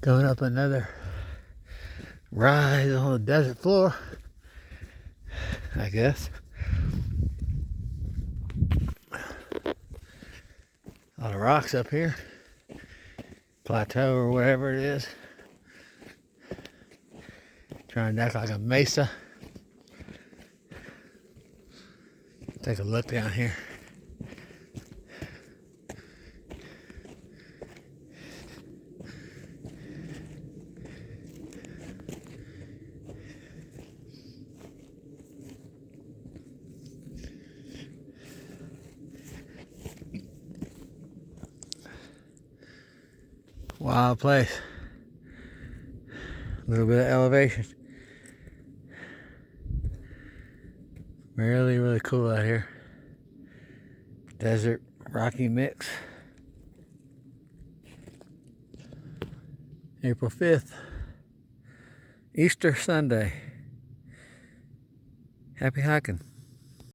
Going up another rise on the desert floor, I guess. A lot of rocks up here. Plateau or whatever it is. Trying to act like a mesa. Take a look down here. Wild place. A little bit of elevation. Really, really cool out here. Desert, rocky mix. April 5th. Easter Sunday. Happy hiking.